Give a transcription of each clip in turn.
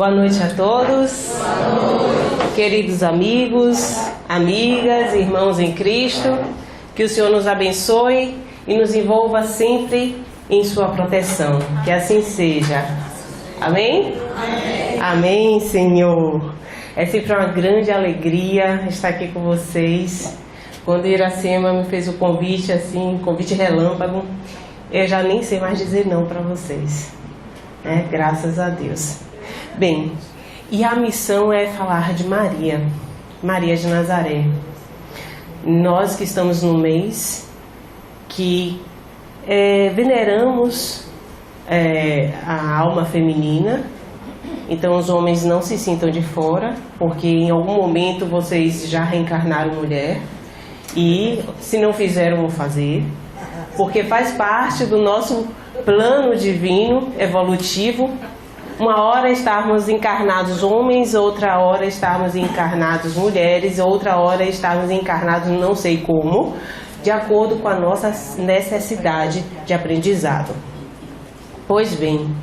Boa noite a todos, queridos amigos, amigas, irmãos em Cristo. Que o Senhor nos abençoe e nos envolva sempre em sua proteção. Que assim seja. Amém? Amém, Amém, Senhor. É sempre uma grande alegria estar aqui com vocês. Quando Iracema me fez o convite, assim, convite relâmpago, eu já nem sei mais dizer não para vocês. Graças a Deus. Bem, e a missão é falar de Maria, Maria de Nazaré. Nós que estamos no mês que veneramos a alma feminina, então os homens não se sintam de fora, porque em algum momento vocês já reencarnaram mulher, e se não fizeram, vão fazer, porque faz parte do nosso plano divino evolutivo. Uma hora estarmos encarnados homens, outra hora estarmos encarnados mulheres, outra hora estarmos encarnados não sei como, de acordo com a nossa necessidade de aprendizado. Pois bem,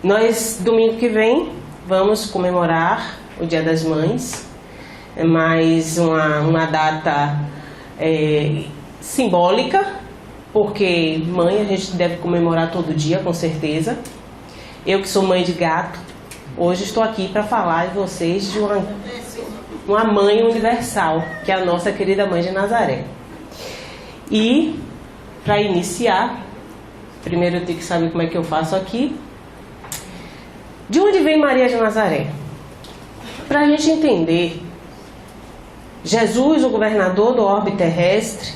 nós domingo que vem vamos comemorar o Dia das Mães, mais uma data simbólica, porque mãe a gente deve comemorar todo dia, com certeza. Eu que sou mãe de gato, hoje estou aqui para falar de vocês de uma mãe universal, que é a nossa querida mãe de Nazaré. E, para iniciar, primeiro eu tenho que saber como é que eu faço aqui. De onde vem Maria de Nazaré? Para a gente entender, Jesus, o governador do orbe terrestre,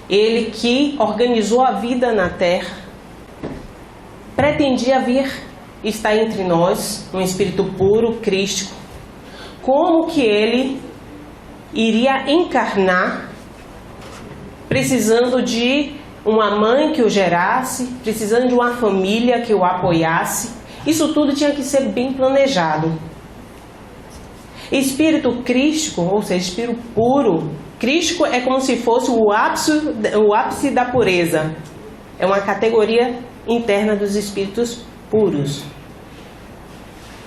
ele que organizou a vida na terra, pretendia vir estar entre nós, um espírito puro, crístico. Como que ele iria encarnar, precisando de uma mãe que o gerasse, precisando de uma família que o apoiasse. Isso tudo tinha que ser bem planejado. Espírito crístico, ou seja, espírito puro, crístico é como se fosse o ápice da pureza. É uma categoria interna dos espíritos puros.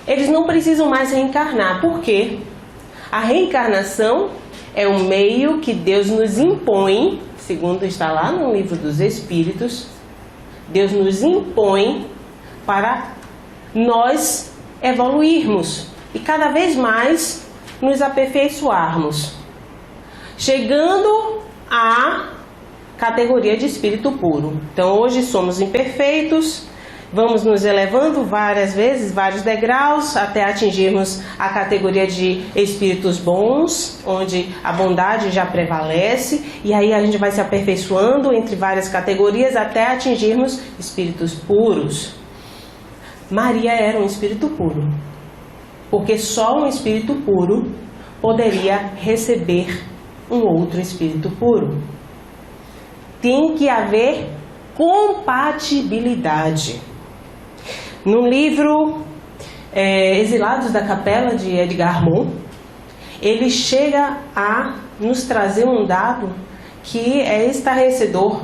Eles não precisam mais reencarnar. Por quê? A reencarnação é um meio que Deus nos impõe, segundo está lá no livro dos Espíritos. Deus nos impõe para nós evoluirmos e cada vez mais nos aperfeiçoarmos, chegando a categoria de espírito puro. Então hoje somos imperfeitos, vamos nos elevando várias vezes, vários degraus, até atingirmos a categoria de espíritos bons, onde a bondade já prevalece, e aí a gente vai se aperfeiçoando entre várias categorias até atingirmos espíritos puros. Maria era um espírito puro, porque só um espírito puro poderia receber um outro espírito puro. Tem que haver compatibilidade. No livro Exilados da Capela, de Edgar Morin, ele chega a nos trazer um dado que é estarrecedor,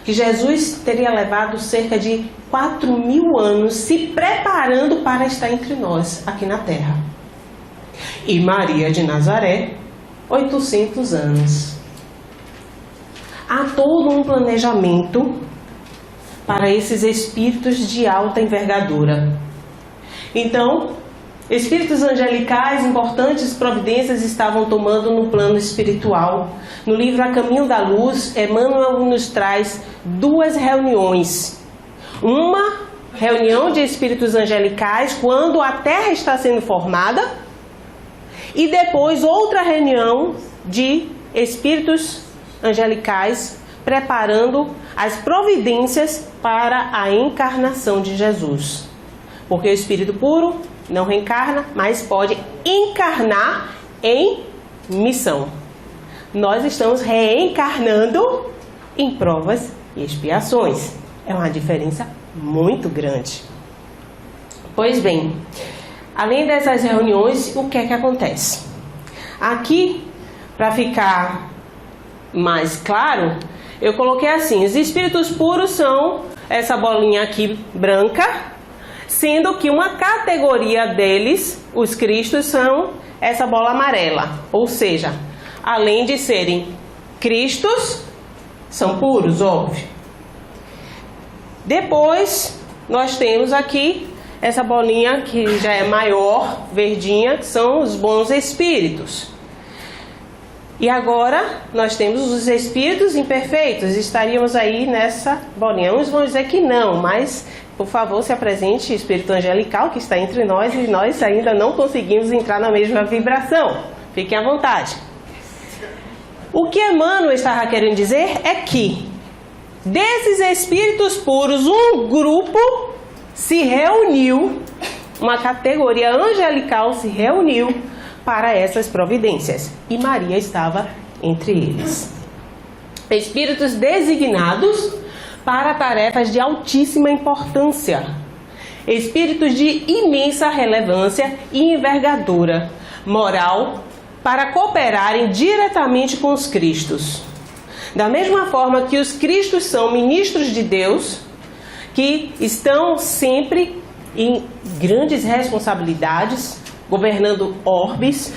que Jesus teria levado cerca de 4.000 anos se preparando para estar entre nós, aqui na Terra. E Maria de Nazaré, 800 anos. Há todo um planejamento para esses espíritos de alta envergadura. Então, espíritos angelicais, importantes providências estavam tomando no plano espiritual. No livro A Caminho da Luz, Emmanuel nos traz duas reuniões. Uma reunião de espíritos angelicais quando a Terra está sendo formada, e depois outra reunião de espíritos angelicais preparando as providências para a encarnação de Jesus. Porque o espírito puro não reencarna, mas pode encarnar em missão. Nós estamos reencarnando em provas e expiações. É uma diferença muito grande. Pois bem, além dessas reuniões, o que é que acontece? Aqui, para ficar mais claro, eu coloquei assim: os espíritos puros são essa bolinha aqui branca, sendo que uma categoria deles, os cristos, são essa bola amarela, ou seja, além de serem cristos, são puros, óbvio. Depois, nós temos aqui essa bolinha que já é maior, verdinha, que são os bons espíritos. E agora, nós temos os espíritos imperfeitos, estaríamos aí nessa bolinha. Uns vão dizer que não, mas, por favor, se apresente, espírito angelical que está entre nós e nós ainda não conseguimos entrar na mesma vibração. Fiquem à vontade. O que Emmanuel estava querendo dizer é que, desses espíritos puros, um grupo se reuniu, uma categoria angelical se reuniu para essas providências. E Maria estava entre eles. Espíritos designados para tarefas de altíssima importância. Espíritos de imensa relevância e envergadura moral para cooperarem diretamente com os cristos. Da mesma forma que os cristos são ministros de Deus, que estão sempre em grandes responsabilidades, governando orbes,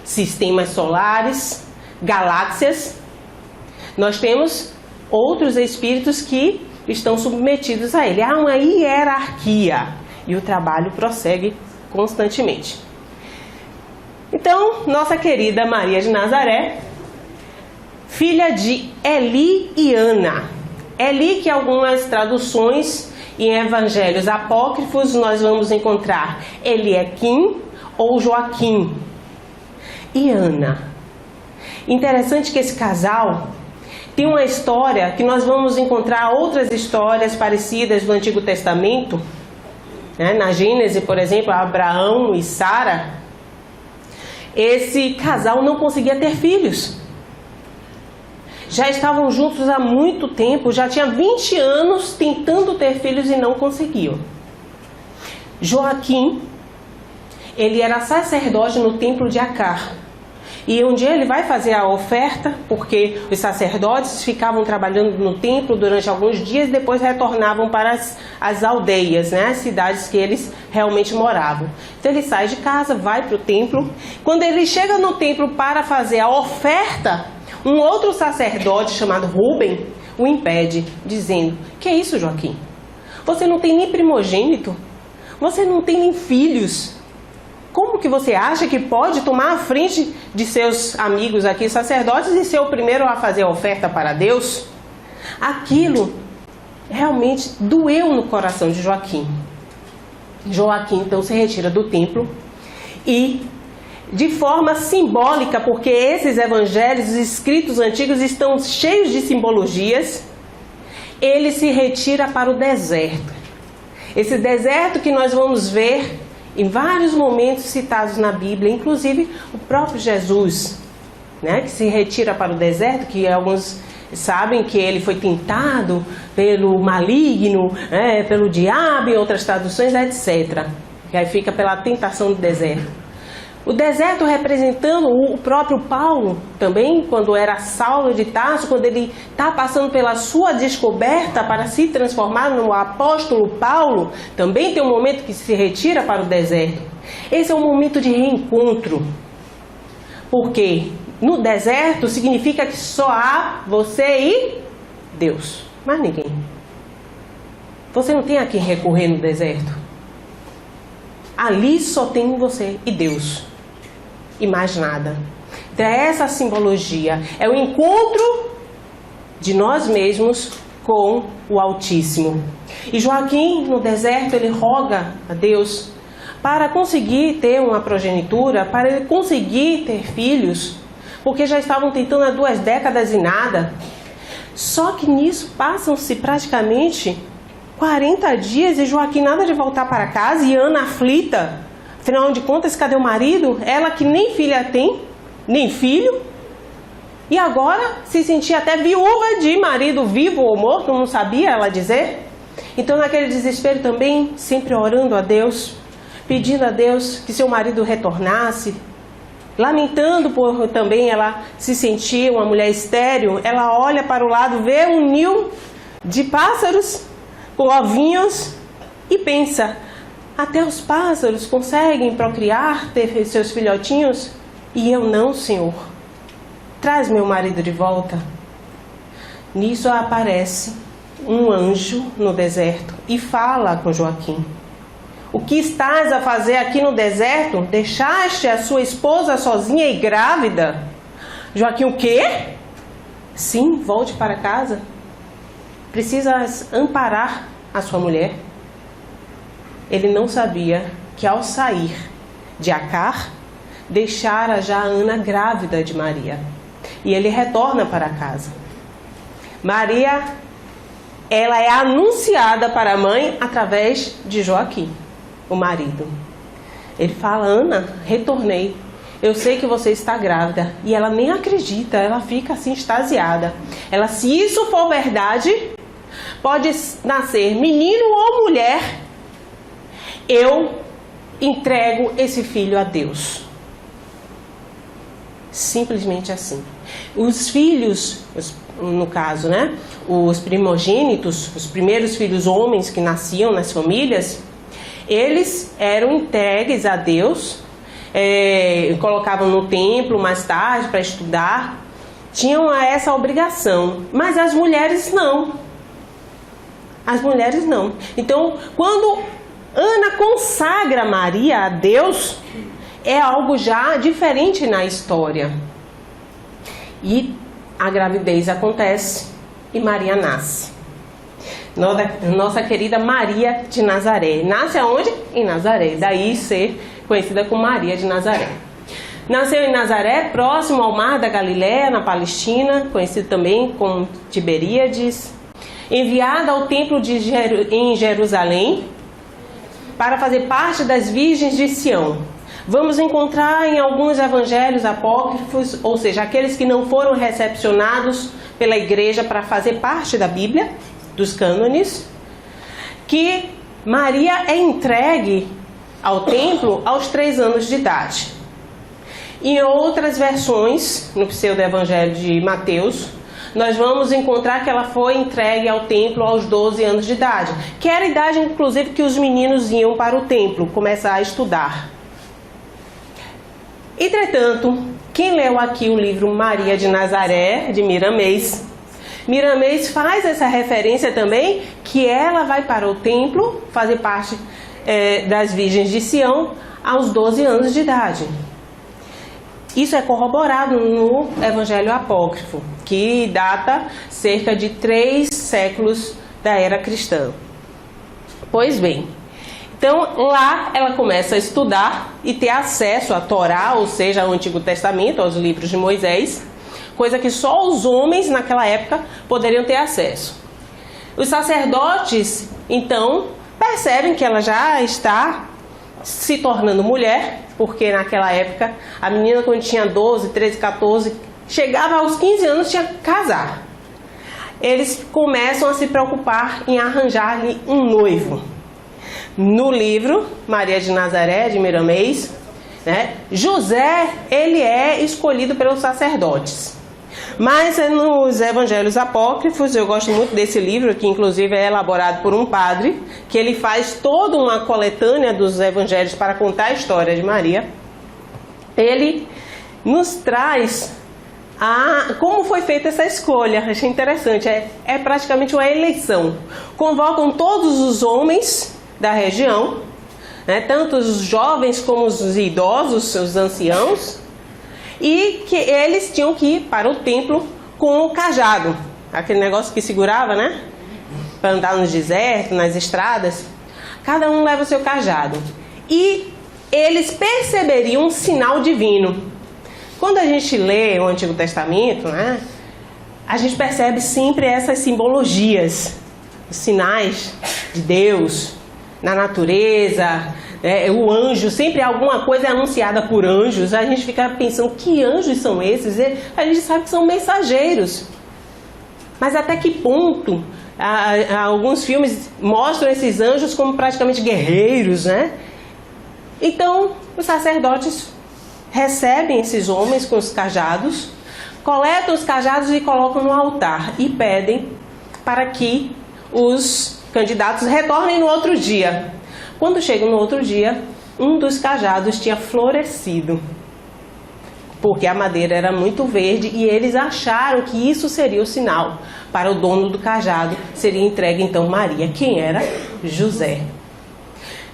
sistemas solares, galáxias. Nós temos outros espíritos que estão submetidos a ele. Há uma hierarquia e o trabalho prossegue constantemente. Então, nossa querida Maria de Nazaré, filha de Eli e Ana. Eli, que algumas traduções em evangelhos apócrifos nós vamos encontrar Eliakim ou Joaquim. E Ana. Interessante que esse casal tem uma história que nós vamos encontrar outras histórias parecidas do Antigo Testamento, né? Na Gênese, por exemplo, Abraão e Sara. Esse casal não conseguia ter filhos. Já estavam juntos há muito tempo, já tinha 20 anos tentando ter filhos e não conseguiam. Joaquim, ele era sacerdote no templo de Acar. E um dia ele vai fazer a oferta, porque os sacerdotes ficavam trabalhando no templo durante alguns dias e depois retornavam para as aldeias, né, as cidades que eles realmente moravam. Então ele sai de casa, vai para o templo. Quando ele chega no templo para fazer a oferta, um outro sacerdote chamado Rubem o impede, dizendo: "Que é isso, Joaquim? Você não tem nem primogênito, você não tem nem filhos. Como que você acha que pode tomar a frente de seus amigos aqui, sacerdotes, e ser o primeiro a fazer a oferta para Deus?" Aquilo realmente doeu no coração de Joaquim. Joaquim então se retira do templo e, de forma simbólica, porque esses evangelhos, os escritos antigos estão cheios de simbologias, ele se retira para o deserto. Esse deserto que nós vamos ver em vários momentos citados na Bíblia, inclusive o próprio Jesus, né, que se retira para o deserto, que alguns sabem que ele foi tentado pelo maligno, pelo diabo, em outras traduções, etc. Que aí fica pela tentação do deserto. O deserto representando o próprio Paulo também, quando era Saulo de Tarso, quando ele está passando pela sua descoberta para se transformar no apóstolo Paulo, também tem um momento que se retira para o deserto. Esse é um momento de reencontro, porque no deserto significa que só há você e Deus, mais ninguém. Você não tem a quem recorrer no deserto. Ali só tem você e Deus. E mais nada. Então é essa simbologia, é o encontro de nós mesmos com o Altíssimo. E Joaquim, no deserto, ele roga a Deus para conseguir ter uma progenitura, para ele conseguir ter filhos, porque já estavam tentando há 2 décadas e nada. Só que nisso passam-se praticamente 40 dias e Joaquim nada de voltar para casa, e Ana aflita. Afinal de contas, cadê o marido? Ela que nem filha tem, nem filho. E agora se sentia até viúva de marido vivo ou morto, não sabia ela dizer. Então naquele desespero também, sempre orando a Deus, pedindo a Deus que seu marido retornasse. Lamentando por também ela se sentir uma mulher estéril, ela olha para o lado, vê um ninho de pássaros com ovinhos e pensa: até os pássaros conseguem procriar, ter seus filhotinhos, e eu não, Senhor. Traz meu marido de volta. Nisso aparece um anjo no deserto e fala com Joaquim: o que estás a fazer aqui no deserto? Deixaste a sua esposa sozinha e grávida? Joaquim: o quê? Sim, volte para casa. Precisas amparar a sua mulher. Ele não sabia que ao sair de Acar, deixara já Ana grávida de Maria. E ele retorna para casa. Maria, ela é anunciada para a mãe através de Joaquim, o marido. Ele fala: Ana, retornei. Eu sei que você está grávida. E ela nem acredita, ela fica assim extasiada. Ela: se isso for verdade, pode nascer menino ou mulher, eu entrego esse filho a Deus. Simplesmente assim. Os filhos, no caso, né? Os primogênitos, os primeiros filhos homens que nasciam nas famílias, eles eram entregues a Deus, colocavam no templo mais tarde para estudar, tinham essa obrigação, mas as mulheres não. As mulheres não. Então, quando Ana consagra Maria a Deus, é algo já diferente na história. E a gravidez acontece e Maria nasce. Nossa querida Maria de Nazaré. Nasce aonde? Em Nazaré. Daí ser conhecida como Maria de Nazaré. Nasceu em Nazaré, próximo ao mar da Galiléia, na Palestina, conhecido também como Tiberíades. Enviada ao templo em Jerusalém para fazer parte das Virgens de Sião. Vamos encontrar em alguns evangelhos apócrifos, ou seja, aqueles que não foram recepcionados pela igreja para fazer parte da Bíblia, dos cânones, que Maria é entregue ao templo aos 3 anos de idade. Em outras versões, no pseudo-evangelho de Mateus, nós vamos encontrar que ela foi entregue ao templo aos 12 anos de idade, que era a idade, inclusive, que os meninos iam para o templo começar a estudar. Entretanto, quem leu aqui o livro Maria de Nazaré, de Miramês, Miramês faz essa referência também, que ela vai para o templo fazer parte das Virgens de Sião aos 12 anos de idade. Isso é corroborado no Evangelho Apócrifo, que data cerca de 3 séculos da era cristã. Pois bem, então lá ela começa a estudar e ter acesso à Torá, ou seja, ao Antigo Testamento, aos livros de Moisés, coisa que só os homens naquela época poderiam ter acesso. Os sacerdotes, então, percebem que ela já está se tornando mulher, porque naquela época a menina, quando tinha 12, 13, 14, chegava aos 15 anos, tinha que casar. Eles começam a se preocupar em arranjar-lhe um noivo. No livro Maria de Nazaré, de Miramês, né, José, ele é escolhido pelos sacerdotes. Mas nos evangelhos apócrifos, eu gosto muito desse livro, que inclusive é elaborado por um padre, que ele faz toda uma coletânea dos evangelhos para contar a história de Maria. Ele nos traz como foi feita essa escolha. Achei interessante, é praticamente uma eleição. Convocam todos os homens da região, né, tanto os jovens como os idosos, os anciãos, e que eles tinham que ir para o templo com o cajado, aquele negócio que segurava, né, para andar nos desertos, nas estradas. Cada um leva o seu cajado. E eles perceberiam um sinal divino. Quando a gente lê o Antigo Testamento, né, a gente percebe sempre essas simbologias, os sinais de Deus na natureza, o anjo, sempre alguma coisa é anunciada por anjos. A gente fica pensando, que anjos são esses? A gente sabe que são mensageiros. Mas até que ponto alguns filmes mostram esses anjos como praticamente guerreiros, né? Então, os sacerdotes recebem esses homens com os cajados, coletam os cajados e colocam no altar e pedem para que os candidatos retornem no outro dia. Quando chegam no outro dia, um dos cajados tinha florescido, porque a madeira era muito verde e eles acharam que isso seria o sinal para o dono do cajado. Seria entregue então Maria. Quem era? José.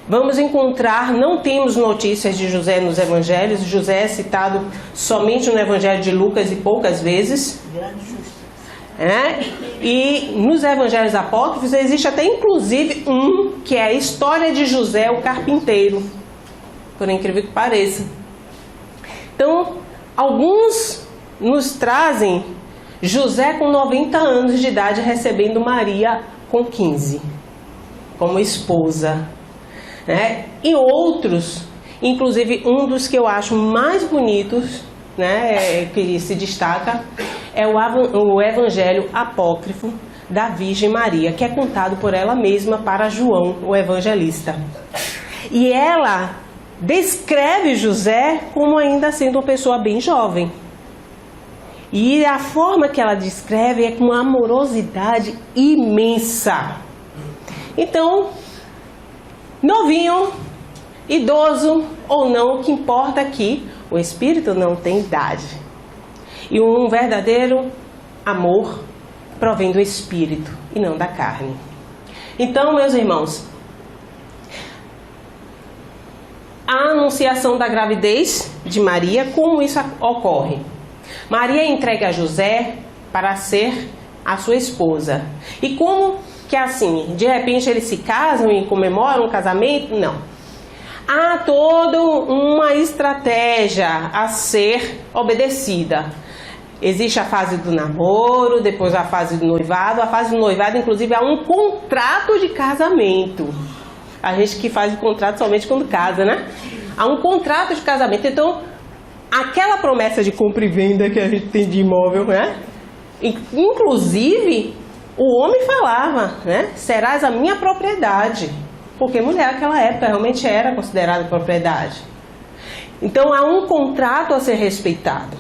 Vamos encontrar, não temos notícias de José nos evangelhos. José é citado somente no evangelho de Lucas e poucas vezes. E nos evangelhos apócrifos existe até inclusive um que é a história de José o carpinteiro, por incrível que pareça. Então, alguns nos trazem José com 90 anos de idade recebendo Maria com 15 como esposa, né? E outros, inclusive um dos que eu acho mais bonitos, né, que se destaca, é o evangelho apócrifo da Virgem Maria, que é contado por ela mesma para João, o evangelista. E ela descreve José como ainda sendo uma pessoa bem jovem. E a forma que ela descreve é com uma amorosidade imensa. Então, novinho, idoso ou não, o que importa aqui, o espírito não tem idade. E um verdadeiro amor provém do espírito e não da carne. Então, meus irmãos, a anunciação da gravidez de Maria, como isso ocorre? Maria é entregue a José para ser a sua esposa. E como que assim, de repente eles se casam e comemoram o casamento? Não. Há toda uma estratégia a ser obedecida. Existe a fase do namoro, depois a fase do noivado. A fase do noivado, inclusive, há um contrato de casamento. A gente que faz o contrato somente quando casa, né? Há um contrato de casamento. Então, aquela promessa de compra e venda que a gente tem de imóvel, né? Inclusive, o homem falava, né? Serás a minha propriedade. Porque mulher naquela época realmente era considerada propriedade. Então, há um contrato a ser respeitado.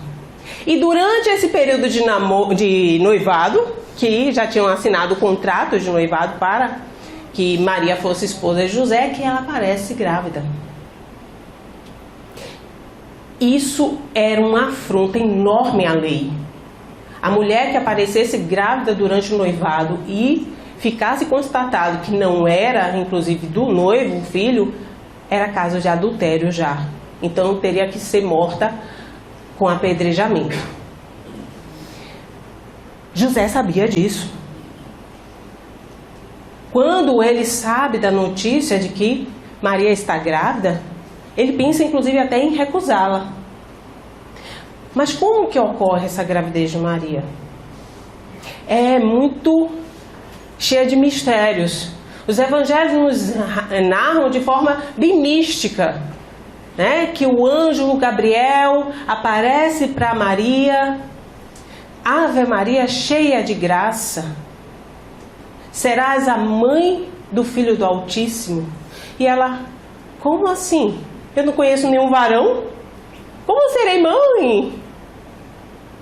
E durante esse período de noivado, que já tinham assinado o contrato de noivado para que Maria fosse esposa de José, que ela aparece grávida. Isso era uma afronta enorme à lei. A mulher que aparecesse grávida durante o noivado e ficasse constatado que não era, inclusive, do noivo, o filho, era caso de adultério já. Então, teria que ser morta com apedrejamento. José sabia disso. Quando ele sabe da notícia de que Maria está grávida, ele pensa, inclusive, até em recusá-la. Mas como que ocorre essa gravidez de Maria? É muito cheia de mistérios. Os evangelhos nos narram de forma bem mística, né? Que o anjo Gabriel aparece para Maria. Ave Maria, cheia de graça, serás a mãe do Filho do Altíssimo. E ela, como assim? Eu não conheço nenhum varão? Como serei mãe?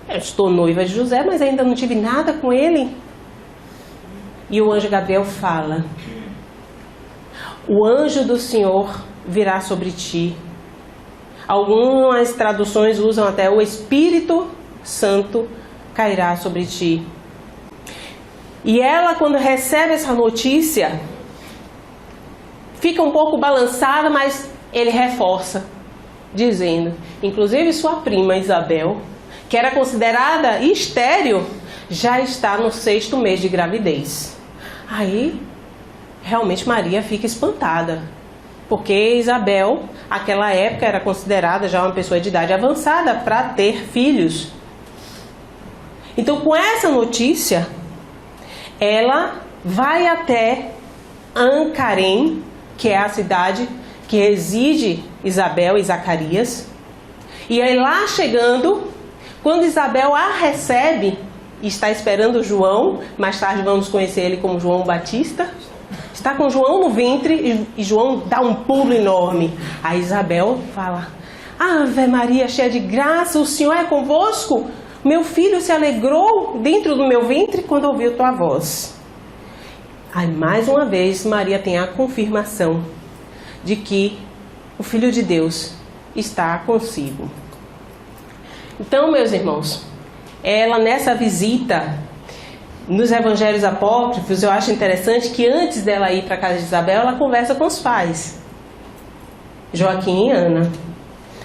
Eu estou noiva de José, mas ainda não tive nada com ele. E o anjo Gabriel fala: o anjo do Senhor virá sobre ti. Algumas traduções usam até o Espírito Santo cairá sobre ti. E ela, quando recebe essa notícia, fica um pouco balançada, mas ele reforça, dizendo, inclusive sua prima Isabel, que era considerada estéril, já está no 6º mês de gravidez. Aí, realmente Maria fica espantada, porque Isabel, naquela época, era considerada já uma pessoa de idade avançada para ter filhos. Então, com essa notícia, ela vai até Ancarém, que é a cidade que reside Isabel e Zacarias. E aí lá chegando, quando Isabel a recebe, está esperando João, mais tarde vamos conhecer ele como João Batista, está com João no ventre e João dá um pulo enorme. A Isabel fala: Ave Maria, cheia de graça, o Senhor é convosco. Meu filho se alegrou dentro do meu ventre quando ouviu tua voz. Aí, mais uma vez, Maria tem a confirmação de que o Filho de Deus está consigo. Então, meus irmãos, ela nessa visita nos evangelhos apócrifos, eu acho interessante que antes dela ir para a casa de Isabel, ela conversa com os pais, Joaquim e Ana.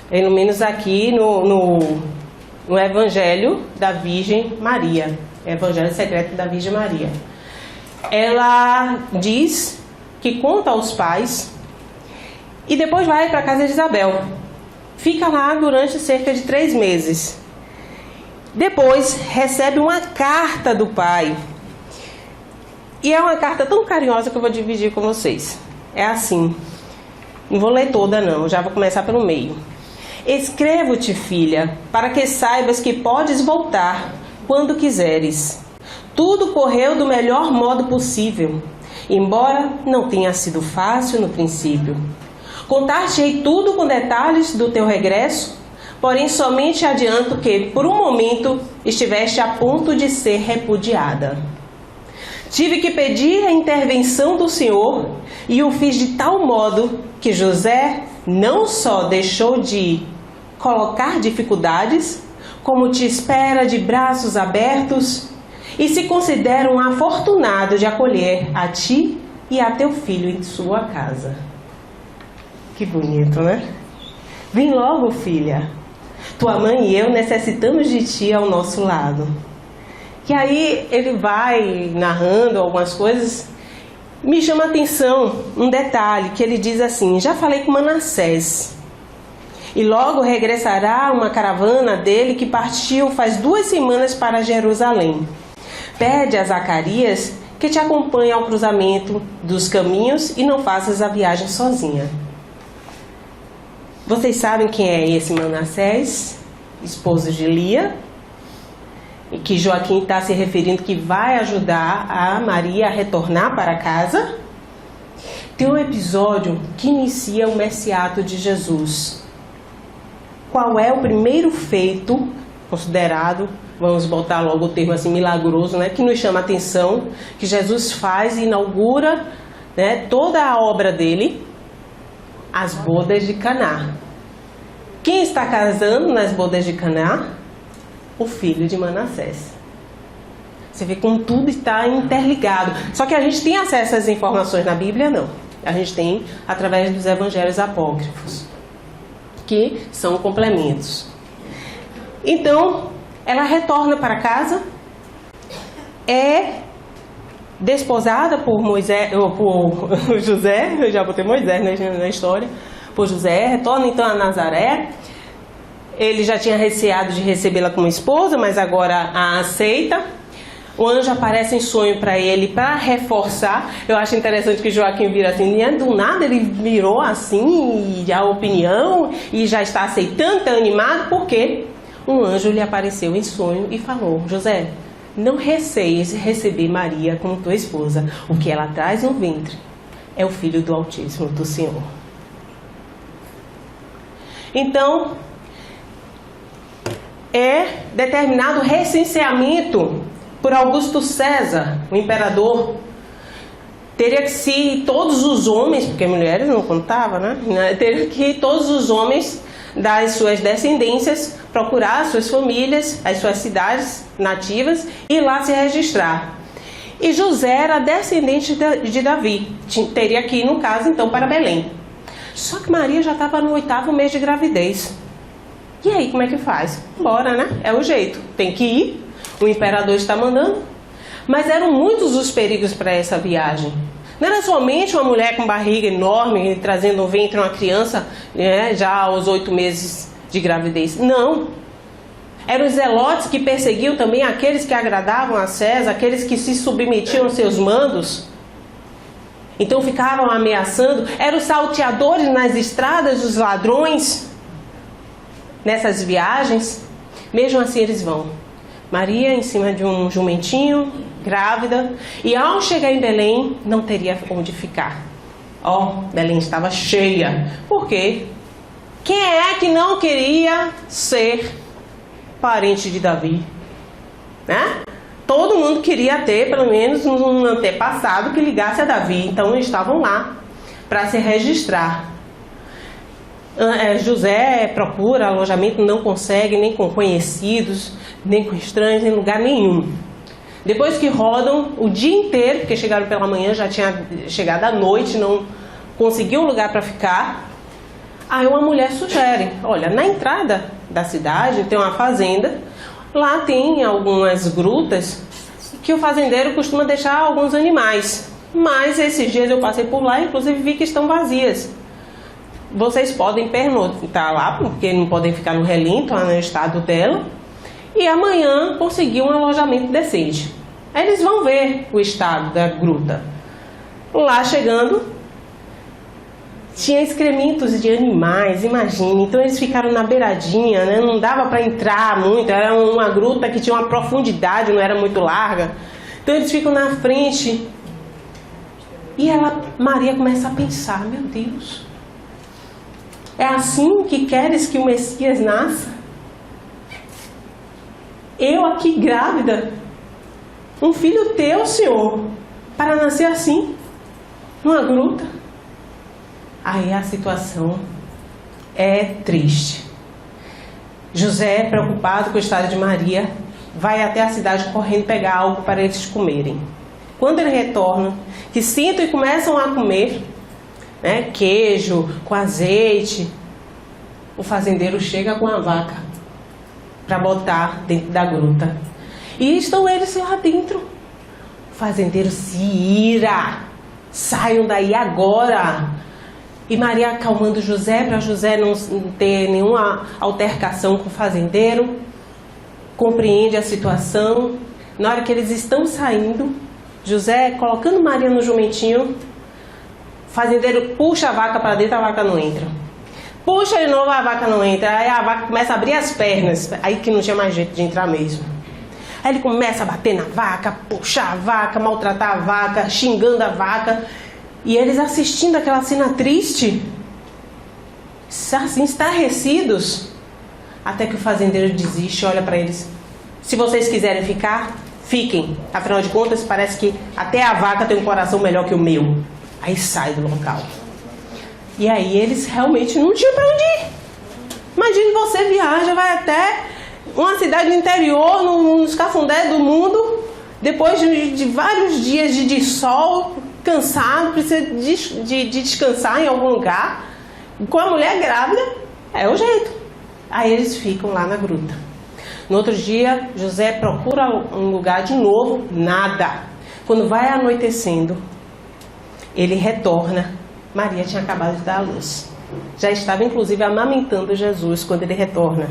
Pelo menos aqui no Evangelho da Virgem Maria, Evangelho Secreto da Virgem Maria. Ela diz que conta aos pais e depois vai para a casa de Isabel. Fica lá durante cerca de 3 meses. Depois recebe uma carta do pai. E é uma carta tão carinhosa que eu vou dividir com vocês. É assim. Não vou ler toda não, já vou começar pelo meio. Escrevo-te, filha, para que saibas que podes voltar quando quiseres. Tudo correu do melhor modo possível, embora não tenha sido fácil no princípio. Contar-te-ei tudo com detalhes do teu regresso, porém somente adianto que, por um momento, estiveste a ponto de ser repudiada. Tive que pedir a intervenção do Senhor e o fiz de tal modo que José não só deixou de colocar dificuldades, como te espera de braços abertos e se considera um afortunado de acolher a ti e a teu filho em sua casa. Que bonito, né? Vem logo, filha. Tua mãe e eu necessitamos de ti ao nosso lado. E aí ele vai narrando algumas coisas. Me chama a atenção um detalhe que ele diz assim: já falei com Manassés, e logo regressará uma caravana dele que partiu faz 2 semanas para Jerusalém. Pede a Zacarias que te acompanhe ao cruzamento dos caminhos e não faças a viagem sozinha. Vocês sabem quem é esse Manassés, esposo de Lia, e que Joaquim está se referindo que vai ajudar a Maria a retornar para casa? Tem um episódio que inicia o messiato de Jesus. Qual é o primeiro feito considerado, vamos botar logo o termo assim, milagroso, né, que nos chama a atenção, que Jesus faz e inaugura, né, toda a obra dele? As bodas de Caná. Quem está casando nas bodas de Caná? O filho de Manassés. Você vê como tudo está interligado. Só que a gente tem acesso às informações na Bíblia? Não. A gente tem através dos evangelhos apócrifos, que são complementos. Então, ela retorna para casa, é desposada por Moisés, ou por José, eu já botei Moisés na história, por José, retorna então a Nazaré. Ele já tinha receado de recebê-la como esposa, mas agora a aceita. O anjo aparece em sonho para ele, para reforçar. Eu acho interessante que Joaquim vira assim, do nada ele virou assim, a opinião, e já está aceitando, está animado, porque um anjo lhe apareceu em sonho e falou: José, não receies receber Maria como tua esposa. O que ela traz no ventre é o Filho do Altíssimo, do Senhor. Então, é determinado recenseamento por Augusto César, o imperador. Teria que se todos os homens, porque mulheres não contavam, né? Teria que todos os homens das suas descendências procurar as suas famílias, as suas cidades nativas e lá se registrar. E José era descendente de Davi, teria que ir, no caso, então, para Belém. Só que Maria já estava no 8º mês de gravidez. E aí, como é que faz? Bora, né? É o jeito. Tem que ir. O imperador está mandando. Mas eram muitos os perigos para essa viagem. Não era somente uma mulher com barriga enorme, trazendo no ventre uma criança, né, já aos 8 meses de gravidez. Não. Eram os zelotes que perseguiam também aqueles que agradavam a César, aqueles que se submetiam aos seus mandos. Então ficavam ameaçando. Eram os salteadores nas estradas, os ladrões. Nessas viagens, mesmo assim eles vão. Maria em cima de um jumentinho, grávida, e ao chegar em Belém, não teria onde ficar. Belém estava cheia. Por quê? Quem é que não queria ser parente de Davi? Né? todo mundo queria ter pelo menos um antepassado que ligasse a Davi. Então eles estavam lá para se registrar. José procura alojamento, não consegue, nem com conhecidos, nem com estranhos, em lugar nenhum. Depois que rodam o dia inteiro, porque chegaram pela manhã, já tinha chegado à noite, não conseguiu um lugar para ficar. Aí uma mulher sugere, olha, na entrada da cidade tem uma fazenda, lá tem algumas grutas que o fazendeiro costuma deixar alguns animais. Mas esses dias eu passei por lá, inclusive vi que estão vazias. Vocês podem pernoitar lá, porque não podem ficar no relento, lá no estado dela. E amanhã conseguir um alojamento decente. Aí eles vão ver o estado da gruta. Lá chegando, tinha excrementos de animais, imagine. Então eles ficaram na beiradinha, né? Não dava para entrar muito. Era uma gruta que tinha uma profundidade, não era muito larga. Então eles ficam na frente. E Maria começa a pensar, meu Deus, é assim que queres que o Messias nasça? Eu aqui grávida, um filho teu, Senhor, para nascer assim, numa gruta? Aí a situação é triste. José, preocupado com o estado de Maria, vai até a cidade correndo pegar algo para eles comerem. Quando ele retorna, que sentam e começam a comer, né, queijo com azeite, o fazendeiro chega com a vaca para botar dentro da gruta. E estão eles lá dentro. O fazendeiro se ira. Saiam daí agora. E Maria acalmando José, para José não ter nenhuma altercação com o fazendeiro. Compreende a situação. Na hora que eles estão saindo, José colocando Maria no jumentinho, o fazendeiro puxa a vaca para dentro, a vaca não entra. Puxa de novo, a vaca não entra. Aí a vaca começa a abrir as pernas. Aí que não tinha mais jeito de entrar mesmo. Aí ele começa a bater na vaca, puxar a vaca, maltratar a vaca, xingando a vaca. E eles assistindo aquela cena triste, assim, estarrecidos. Até que o fazendeiro desiste e olha para eles. Se vocês quiserem ficar, fiquem. Afinal de contas, parece que até a vaca tem um coração melhor que o meu. Aí sai do local. E aí eles realmente não tinham para onde ir. Imagine você viaja, vai até uma cidade do interior, nos cafundés do mundo, depois de vários dias de sol, cansado, precisa de descansar em algum lugar. Com a mulher grávida, é o jeito. Aí eles ficam lá na gruta. No outro dia, José procura um lugar de novo, nada. Quando vai anoitecendo, ele retorna. Maria tinha acabado de dar à luz. Já estava, inclusive, amamentando Jesus quando ele retorna.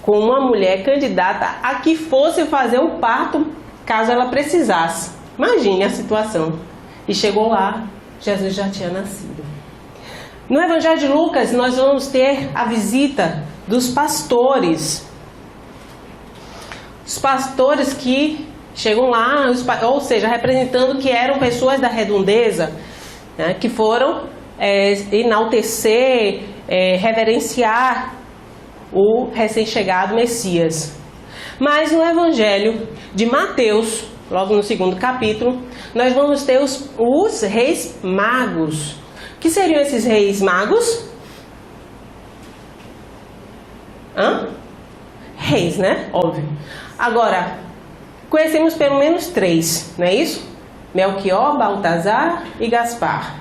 Com uma mulher candidata a que fosse fazer o parto, caso ela precisasse. Imagine a situação. E chegou lá, Jesus já tinha nascido. No Evangelho de Lucas, nós vamos ter a visita dos pastores. Os pastores que chegam lá, ou seja, representando que eram pessoas da redondeza, né, que foram enaltecer, reverenciar o recém-chegado Messias. Mas no Evangelho de Mateus, logo no 2º capítulo, nós vamos ter os reis magos. O que seriam esses reis magos? Reis, né? Óbvio. Agora, conhecemos pelo menos 3, não é isso? Melquior, Baltazar e Gaspar.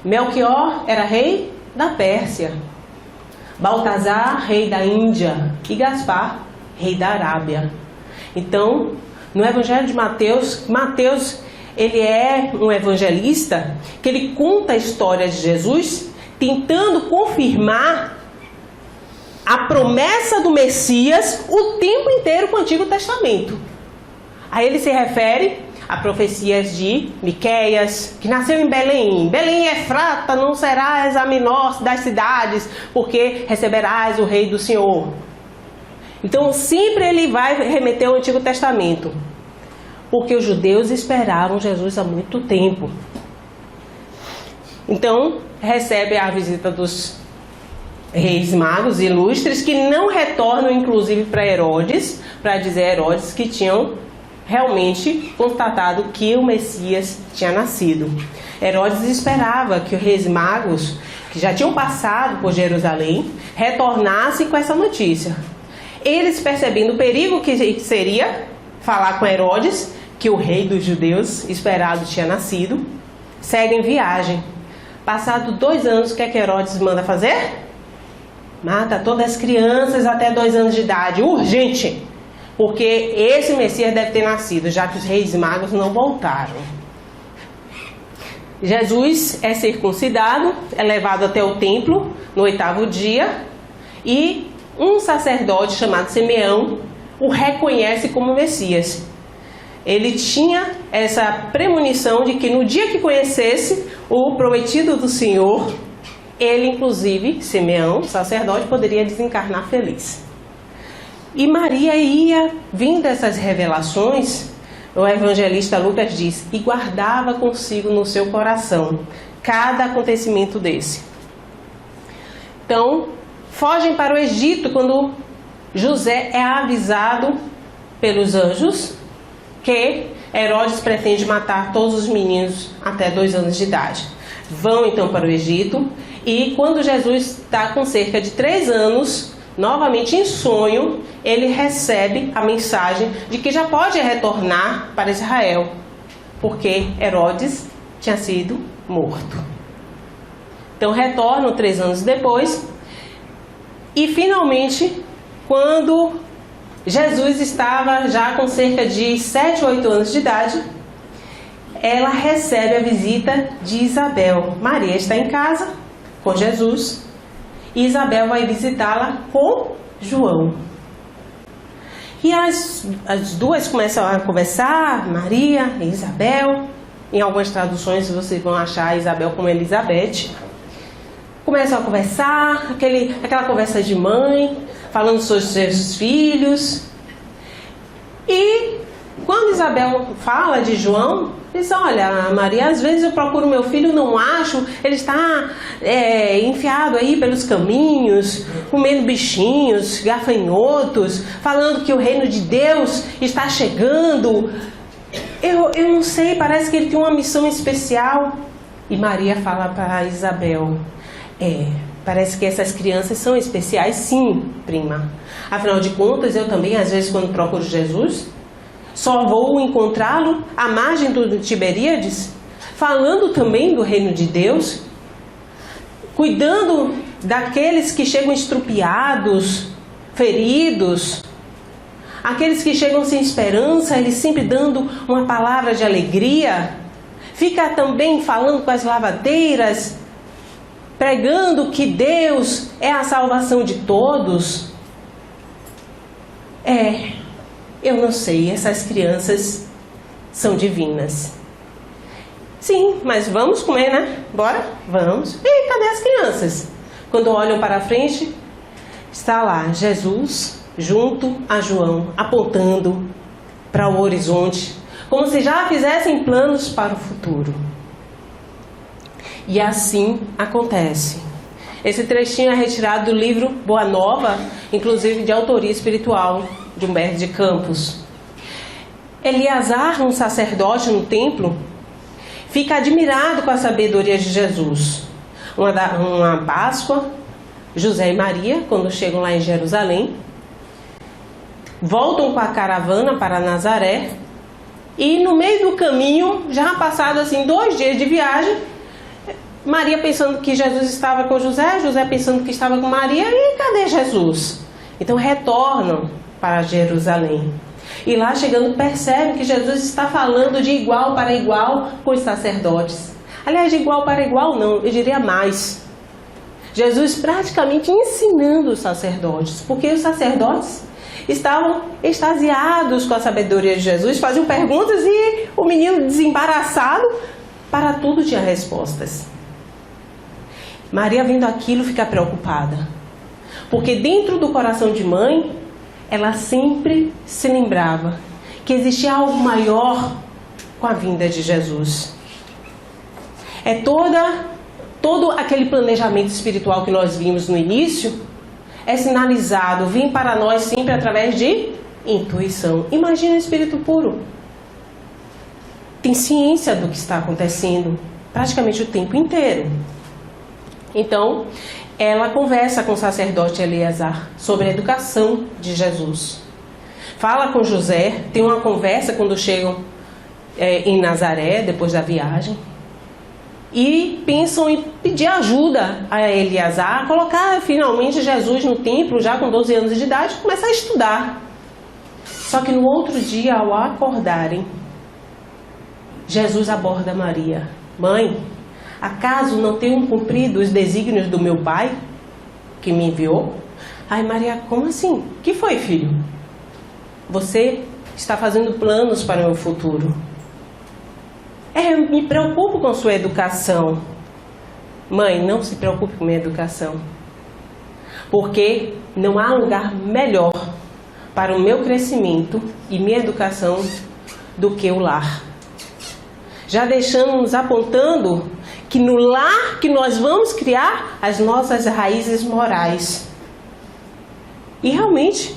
Melquior era rei da Pérsia. Baltazar, rei da Índia. E Gaspar, rei da Arábia. Então, no Evangelho de Mateus, ele é um evangelista que ele conta a história de Jesus, tentando confirmar a promessa do Messias o tempo inteiro com o Antigo Testamento. Aí ele se refere a profecias de Miqueias, que nasceu em Belém. Belém Efrata, não serás a menor das cidades, porque receberás o rei do Senhor. Então sempre ele vai remeter ao Antigo Testamento, porque os judeus esperavam Jesus há muito tempo. Então recebe a visita dos reis magos ilustres que não retornam, inclusive, para Herodes, para dizer a Herodes que tinham realmente constatado que o Messias tinha nascido. Herodes esperava que os reis magos, que já tinham passado por Jerusalém, retornassem com essa notícia. Eles, percebendo o perigo que seria falar com Herodes, que o rei dos judeus esperado tinha nascido, seguem viagem. Passado 2 anos, o que é que Herodes manda fazer? Mata todas as crianças até 2 anos de idade, urgente, porque esse Messias deve ter nascido, já que os reis magos não voltaram. Jesus é circuncidado, é levado até o templo no 8º dia, e um sacerdote chamado Simeão o reconhece como Messias. Ele tinha essa premonição de que no dia que conhecesse o prometido do Senhor, ele, inclusive, Simeão, sacerdote, poderia desencarnar feliz. E Maria ia, vindo essas revelações, o evangelista Lucas diz, e guardava consigo no seu coração cada acontecimento desse. Então, fogem para o Egito quando José é avisado pelos anjos que Herodes pretende matar todos os meninos até 2 anos de idade. Vão então para o Egito, e quando Jesus está com cerca de 3 anos, novamente em sonho, ele recebe a mensagem de que já pode retornar para Israel, porque Herodes tinha sido morto. Então retornam 3 anos depois, e finalmente, quando Jesus estava já com cerca de 7 ou 8 anos de idade, ela recebe a visita de Isabel. Maria está em casa com Jesus e Isabel vai visitá-la com João. E as duas começam a conversar, Maria e Isabel. Em algumas traduções vocês vão achar Isabel como Elizabeth. Começam a conversar, aquela conversa de mãe, falando sobre os seus filhos. E quando Isabel fala de João, diz, olha, Maria, às vezes eu procuro meu filho, não acho, ele está enfiado aí pelos caminhos, comendo bichinhos, gafanhotos, falando que o reino de Deus está chegando. Eu não sei, parece que ele tem uma missão especial. E Maria fala para Isabel, parece que essas crianças são especiais, sim, prima. Afinal de contas, eu também, às vezes, quando procuro Jesus, só vou encontrá-lo à margem do Tiberíades, falando também do reino de Deus, cuidando daqueles que chegam estrupiados, feridos, aqueles que chegam sem esperança, ele sempre dando uma palavra de alegria. Fica também falando com as lavadeiras, pregando que Deus é a salvação de todos. Eu não sei, essas crianças são divinas. Sim, mas vamos comer, né? Bora? Vamos. E cadê as crianças? Quando olham para frente, está lá Jesus junto a João, apontando para o horizonte, como se já fizessem planos para o futuro. E assim acontece. Esse trechinho é retirado do livro Boa Nova, inclusive de autoria espiritual de Humberto de Campos. Eleazar, um sacerdote no templo, fica admirado com a sabedoria de Jesus. Uma Páscoa, José e Maria, quando chegam lá em Jerusalém, voltam com a caravana para Nazaré, e no meio do caminho, já passado assim 2 dias de viagem, Maria pensando que Jesus estava com José, José pensando que estava com Maria, e cadê Jesus? Então retornam para Jerusalém. E lá chegando percebem que Jesus está falando de igual para igual com os sacerdotes. Aliás, de igual para igual não, eu diria mais. Jesus praticamente ensinando os sacerdotes, porque os sacerdotes estavam extasiados com a sabedoria de Jesus, faziam perguntas e o menino desembaraçado, para tudo tinha respostas. Maria, vendo aquilo, fica preocupada, porque dentro do coração de mãe, ela sempre se lembrava que existia algo maior com a vinda de Jesus. Toda todo aquele planejamento espiritual que nós vimos no início é sinalizado, vem para nós sempre através de intuição. Imagina o espírito puro. Tem ciência do que está acontecendo praticamente o tempo inteiro. Então, ela conversa com o sacerdote Eleazar sobre a educação de Jesus. Fala com José, tem uma conversa quando chegam em Nazaré, depois da viagem. E pensam em pedir ajuda a Eleazar, a colocar finalmente Jesus no templo, já com 12 anos de idade, e começar a estudar. Só que no outro dia, ao acordarem, Jesus aborda Maria. Mãe, acaso não tenho cumprido os desígnios do meu pai, que me enviou? Ai, Maria, como assim? Que foi, filho? Você está fazendo planos para o meu futuro. Eu me preocupo com sua educação. Mãe, não se preocupe com minha educação. Porque não há lugar melhor para o meu crescimento e minha educação do que o lar. Já deixamos apontando que no lar que nós vamos criar as nossas raízes morais. E realmente,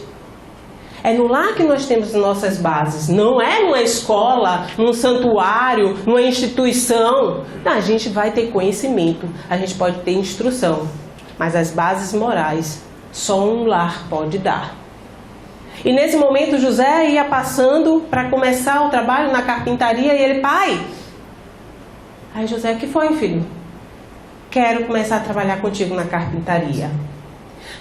é no lar que nós temos as nossas bases. Não é numa escola, num santuário, numa instituição. Não, a gente vai ter conhecimento, a gente pode ter instrução. Mas as bases morais, só um lar pode dar. E nesse momento José ia passando para começar o trabalho na carpintaria e ele, pai... Aí José, o que foi, filho? Quero começar a trabalhar contigo na carpintaria.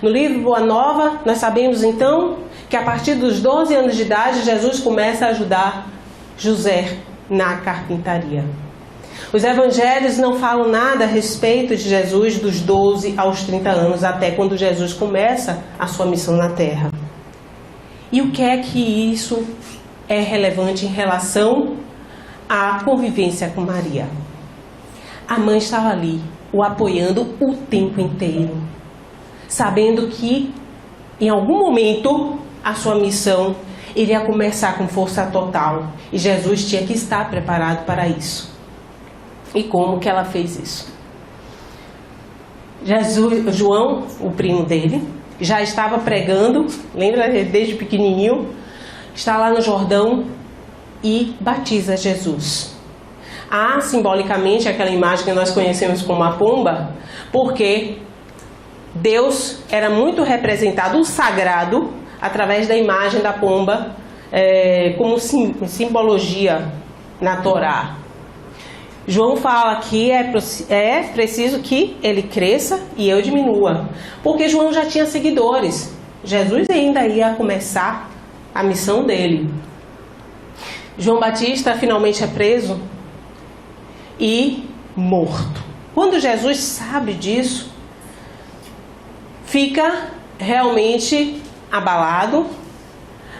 No livro Boa Nova, nós sabemos então que a partir dos 12 anos de idade, Jesus começa a ajudar José na carpintaria. Os evangelhos não falam nada a respeito de Jesus dos 12 aos 30 anos, até quando Jesus começa a sua missão na terra. E o que é que isso é relevante em relação à convivência com Maria? A mãe estava ali, o apoiando o tempo inteiro, sabendo que em algum momento a sua missão iria começar com força total e Jesus tinha que estar preparado para isso. E como que ela fez isso? João, o primo dele, já estava pregando, lembra, desde pequenininho, está lá no Jordão e batiza Jesus. Há simbolicamente aquela imagem que nós conhecemos como a pomba, porque Deus era muito representado, o sagrado, através da imagem da pomba, como simbologia na Torá. João fala que é preciso que ele cresça e eu diminua, porque João já tinha seguidores. Jesus ainda ia começar a missão dele. João Batista finalmente é preso e morto. Quando Jesus sabe disso, fica realmente abalado,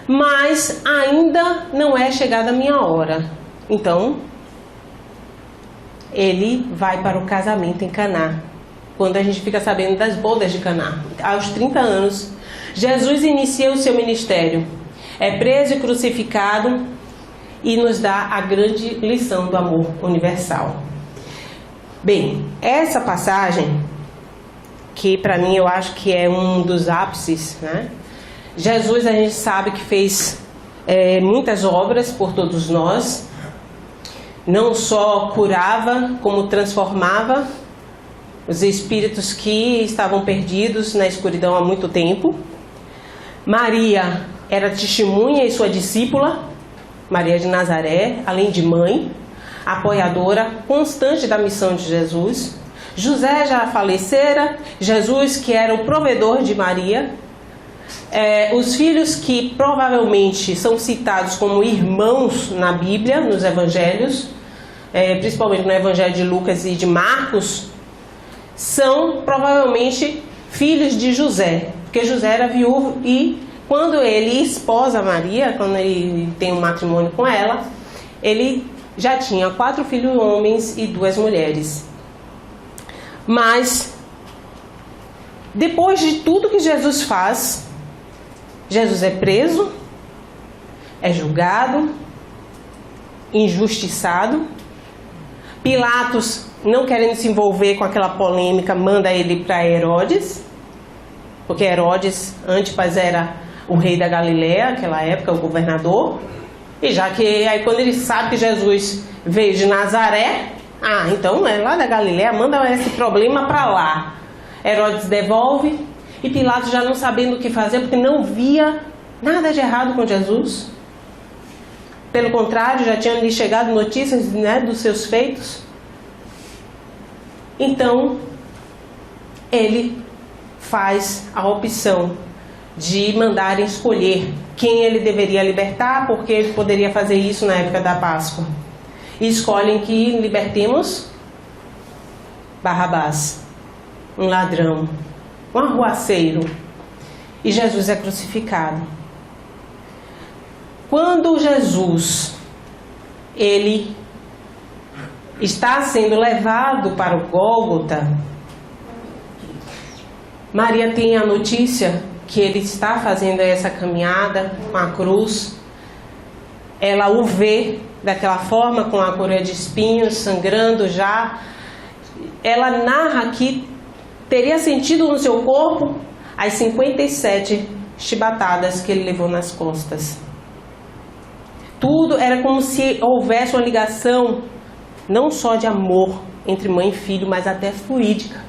mas ainda não é chegada a minha hora. Então, ele vai para o casamento em Caná. Quando a gente fica sabendo das bodas de Caná, aos 30 anos, Jesus inicia o seu ministério. É preso e crucificado e nos dá a grande lição do amor universal. Bem, essa passagem, que para mim eu acho que é um dos ápices, né? Jesus, a gente sabe que fez muitas obras por todos nós. Não só curava, como transformava os espíritos que estavam perdidos na escuridão há muito tempo. Maria era testemunha e sua discípula, Maria de Nazaré, além de mãe, apoiadora constante da missão de Jesus. José já falecera, Jesus que era o provedor de Maria. Os filhos que provavelmente são citados como irmãos na Bíblia, nos evangelhos, principalmente no evangelho de Lucas e de Marcos, são provavelmente filhos de José, porque José era viúvo e quando ele esposa Maria, quando ele tem um matrimônio com ela, ele já tinha 4 filhos homens e 2 mulheres. Mas depois de tudo que Jesus faz, Jesus é preso, é julgado, injustiçado. Pilatos não querendo se envolver com aquela polêmica, manda ele para Herodes, porque Herodes Antipas era o rei da Galileia, naquela época, o governador. E já que aí quando ele sabe que Jesus veio de Nazaré, então é lá da Galileia, manda esse problema para lá. Herodes devolve e Pilatos, já não sabendo o que fazer, porque não via nada de errado com Jesus. Pelo contrário, já tinham lhe chegado notícias, dos seus feitos. Então, ele faz a opção de mandarem escolher quem ele deveria libertar, porque ele poderia fazer isso na época da Páscoa. E escolhem que libertemos Barrabás, um ladrão, um arruaceiro. E Jesus é crucificado. Quando Jesus, ele está sendo levado para o Gólgota, Maria tem a notícia que ele está fazendo essa caminhada com a cruz. Ela o vê daquela forma, com a coroa de espinhos, sangrando já. Ela narra que teria sentido no seu corpo as 57 chibatadas que ele levou nas costas. Tudo era como se houvesse uma ligação, não só de amor entre mãe e filho, mas até fluídica.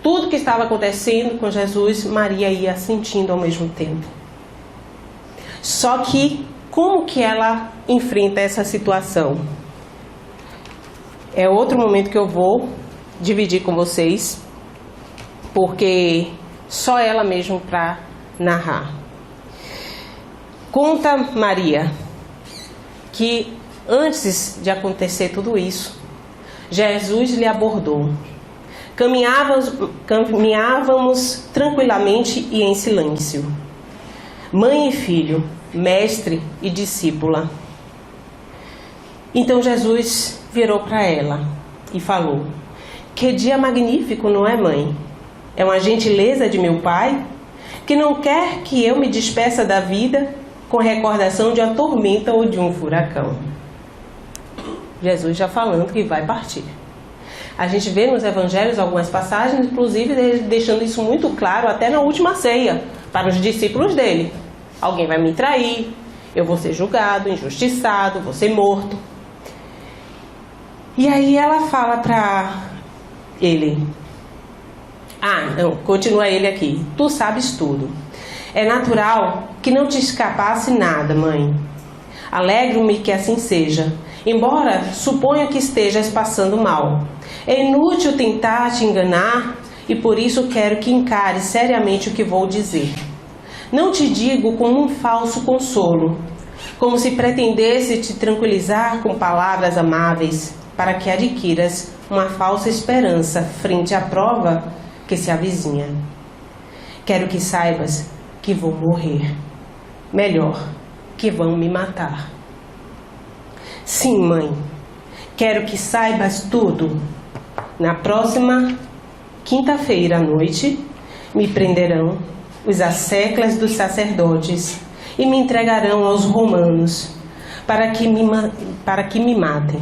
Tudo que estava acontecendo com Jesus, Maria ia sentindo ao mesmo tempo. Só que, como que ela enfrenta essa situação? É outro momento que eu vou dividir com vocês, porque só ela mesmo para narrar. Conta Maria que antes de acontecer tudo isso, Jesus lhe abordou. Caminhávamos tranquilamente e em silêncio. Mãe e filho, mestre e discípula. Então Jesus virou para ela e falou: que dia magnífico, não é, mãe? É uma gentileza de meu pai, que não quer que eu me despeça da vida com recordação de uma tormenta ou de um furacão. Jesus já falando que vai partir. A gente vê nos evangelhos algumas passagens, inclusive deixando isso muito claro até na última ceia, para os discípulos dele. Alguém vai me trair, eu vou ser julgado, injustiçado, vou ser morto. E aí ela fala para ele, continua ele aqui, tu sabes tudo. É natural que não te escapasse nada, mãe. Alegro-me que assim seja, embora suponha que estejas passando mal. É inútil tentar te enganar e por isso quero que encares seriamente o que vou dizer. Não te digo como um falso consolo, como se pretendesse te tranquilizar com palavras amáveis, para que adquiras uma falsa esperança frente à prova que se avizinha. Quero que saibas que vou morrer. Melhor, que vão me matar. Sim, mãe, quero que saibas tudo. Na próxima quinta-feira à noite, me prenderão os asseclas dos sacerdotes e me entregarão aos romanos para que me matem.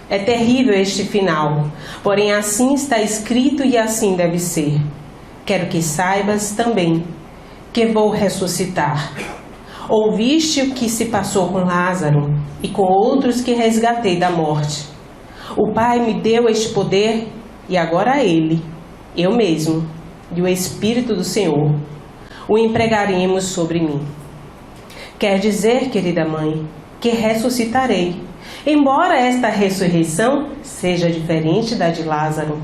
É terrível este final, porém assim está escrito e assim deve ser. Quero que saibas também que vou ressuscitar. Ouviste o que se passou com Lázaro e com outros que resgatei da morte. O Pai me deu este poder e agora ele, eu mesmo, e o Espírito do Senhor, o empregaremos sobre mim. Quer dizer, querida mãe, que ressuscitarei, embora esta ressurreição seja diferente da de Lázaro.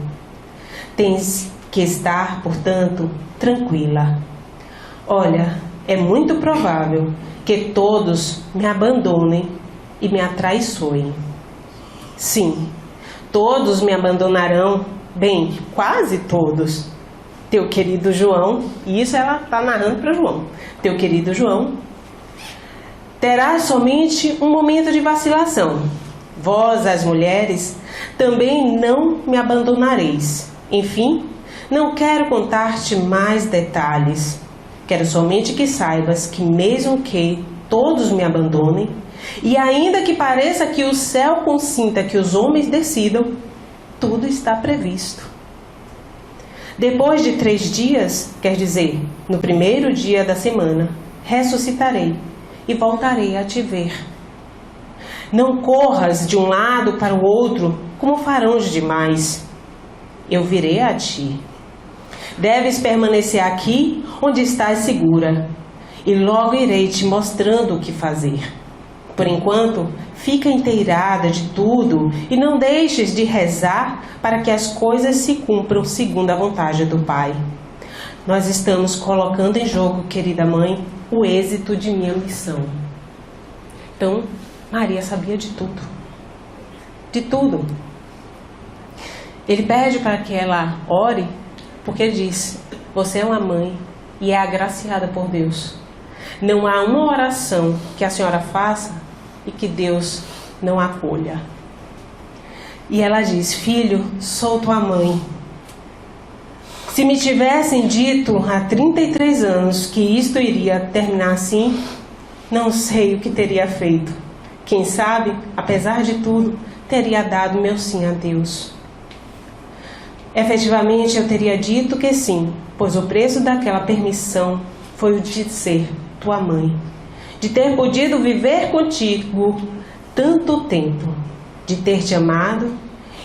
Tens que estar, portanto, tranquila. Olha, é muito provável que todos me abandonem e me atraiçoem. Sim, todos me abandonarão, bem, quase todos. Teu querido João, e isso ela está narrando para João, teu querido João, terá somente um momento de vacilação. Vós, as mulheres, também não me abandonareis. Enfim, não quero contar-te mais detalhes. Quero somente que saibas que mesmo que todos me abandonem, e ainda que pareça que o céu consinta que os homens decidam, tudo está previsto. Depois de 3 dias, quer dizer, no primeiro dia da semana, ressuscitarei e voltarei a te ver. Não corras de um lado para o outro, como farão os demais. Eu virei a ti. Deves permanecer aqui onde estás segura, e logo irei te mostrando o que fazer. Por enquanto, fica inteirada de tudo e não deixes de rezar para que as coisas se cumpram segundo a vontade do Pai. Nós estamos colocando em jogo, querida mãe, o êxito de minha missão. Então, Maria sabia de tudo. De tudo. Ele pede para que ela ore, porque ele diz: você é uma mãe e é agraciada por Deus. Não há uma oração que a senhora faça e que Deus não acolha. E ela diz: filho, sou tua mãe. Se me tivessem dito há 33 anos que isto iria terminar assim, não sei o que teria feito. Quem sabe, apesar de tudo, teria dado meu sim a Deus. Efetivamente, eu teria dito que sim, pois o preço daquela permissão foi o de ser tua mãe, de ter podido viver contigo tanto tempo, de ter te amado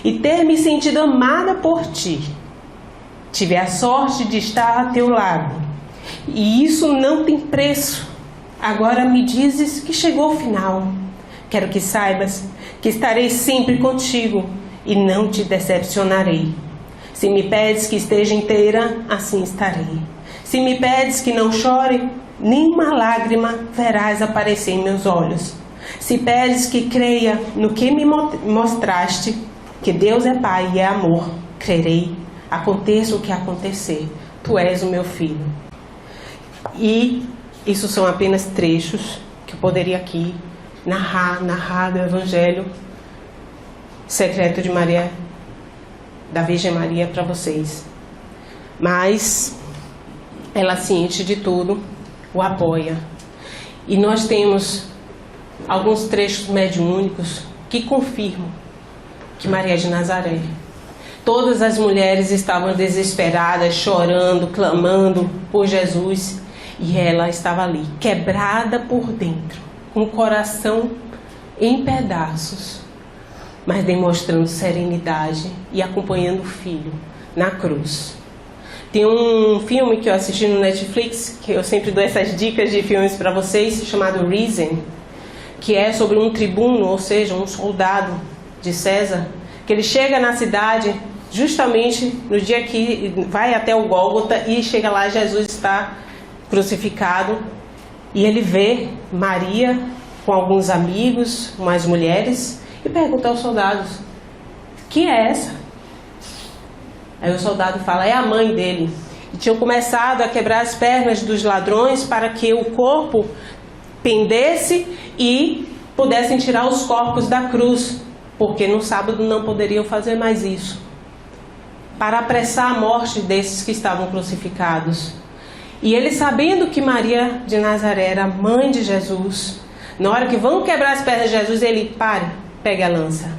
e ter me sentido amada por ti. Tive a sorte de estar a teu lado, e isso não tem preço. Agora me dizes que chegou o final. Quero que saibas que estarei sempre contigo e não te decepcionarei. Se me pedes que esteja inteira, assim estarei. Se me pedes que não chore, nenhuma lágrima verás aparecer em meus olhos. Se pedes que creia no que me mostraste, que Deus é Pai e é amor, crerei, aconteça o que acontecer, tu és o meu filho. E isso são apenas trechos que eu poderia aqui narrar do Evangelho secreto de Maria, da Virgem Maria, para vocês. Mas ela, ciente de tudo, o apoia. E nós temos alguns trechos mediúnicos que confirmam que Maria de Nazaré, todas as mulheres estavam desesperadas, chorando, clamando por Jesus, e ela estava ali, quebrada por dentro, com o coração em pedaços, mas demonstrando serenidade e acompanhando o filho na cruz. Tem um filme que eu assisti no Netflix, que eu sempre dou essas dicas de filmes para vocês, chamado Risen, que é sobre um tribuno, ou seja, um soldado de César, que ele chega na cidade justamente no dia que vai até o Gólgota, e chega lá, Jesus está crucificado, e ele vê Maria com alguns amigos, umas mulheres, e pergunta aos soldados: quem é essa? Aí o soldado fala: é a mãe dele. E tinham começado a quebrar as pernas dos ladrões para que o corpo pendesse e pudessem tirar os corpos da cruz, porque no sábado não poderiam fazer mais isso, para apressar a morte desses que estavam crucificados. E ele, sabendo que Maria de Nazaré era mãe de Jesus, na hora que vão quebrar as pernas de Jesus, ele: pare, pegue a lança.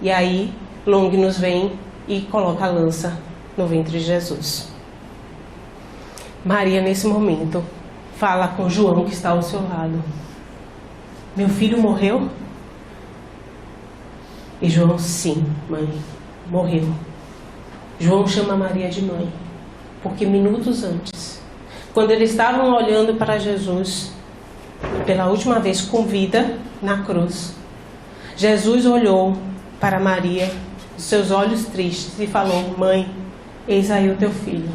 E aí Longinus vem e coloca a lança no ventre de Jesus. Maria, nesse momento, fala com João, que está ao seu lado: meu filho morreu? E João: sim, mãe, morreu. João chama Maria de mãe, porque minutos antes, quando eles estavam olhando para Jesus pela última vez com vida na cruz, Jesus olhou para Maria, seus olhos tristes, e falou: mãe, eis aí o teu filho.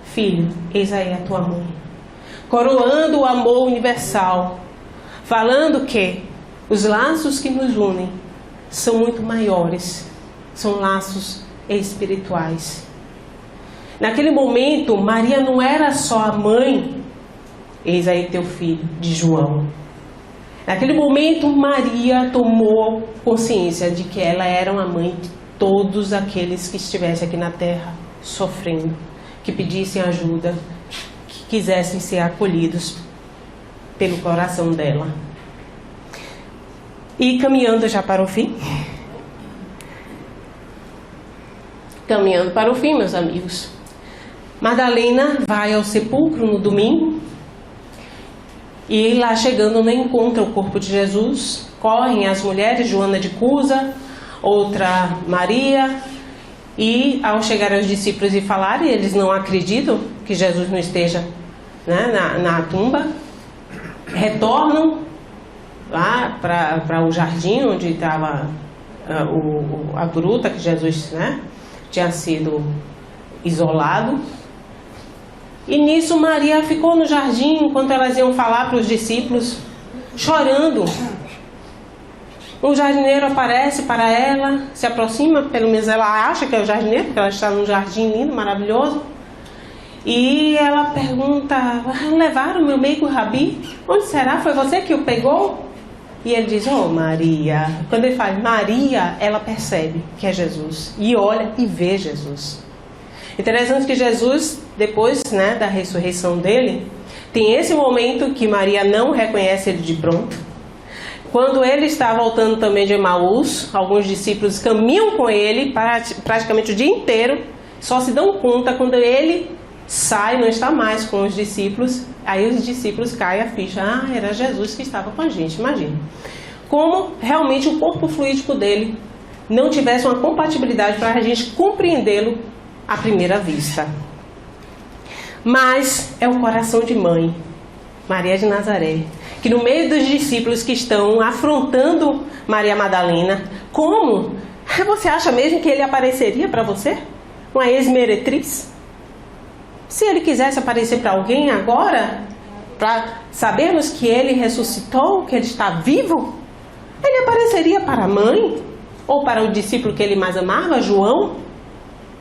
Filho, eis aí a tua mãe. Coroando o amor universal, falando que os laços que nos unem são muito maiores, são laços espirituais. Naquele momento, Maria não era só a mãe, eis aí teu filho, de João. Naquele momento, Maria tomou consciência de que ela era uma mãe de todos aqueles que estivessem aqui na terra sofrendo, que pedissem ajuda, que quisessem ser acolhidos pelo coração dela. E caminhando já para o fim, Caminhando para o fim, meus amigos, Madalena vai ao sepulcro no domingo e lá chegando não encontra o corpo de Jesus. Correm as mulheres, Joana de Cusa, outra Maria, e ao chegar aos discípulos e falarem, eles não acreditam que Jesus não esteja, né, na tumba, retornam lá para o jardim onde estava a gruta que Jesus, né, tinha sido isolado. E nisso Maria ficou no jardim enquanto elas iam falar para os discípulos, chorando. Um jardineiro aparece para ela, se aproxima, pelo menos ela acha que é o jardineiro, porque ela está num jardim lindo, maravilhoso. E ela pergunta: levaram meu meigo Rabi? Onde será? Foi você que o pegou? E ele diz: oh Maria. Quando ele fala Maria, ela percebe que é Jesus. E olha e vê Jesus. Interessante que Jesus, depois, né, da ressurreição dele, tem esse momento que Maria não reconhece ele de pronto. Quando ele está voltando também de Emaús, alguns discípulos caminham com ele praticamente o dia inteiro, só se dão conta quando ele sai, não está mais com os discípulos, aí os discípulos caem a ficha, era Jesus que estava com a gente, imagina. Como realmente o corpo fluídico dele não tivesse uma compatibilidade para a gente compreendê-lo à primeira vista. Mas é o coração de mãe, Maria de Nazaré, que no meio dos discípulos que estão afrontando Maria Madalena, como? Você acha mesmo que ele apareceria para você? Uma ex-meretriz? Se ele quisesse aparecer para alguém agora, para sabermos que ele ressuscitou, que ele está vivo, ele apareceria para a mãe? Ou para o discípulo que ele mais amava, João?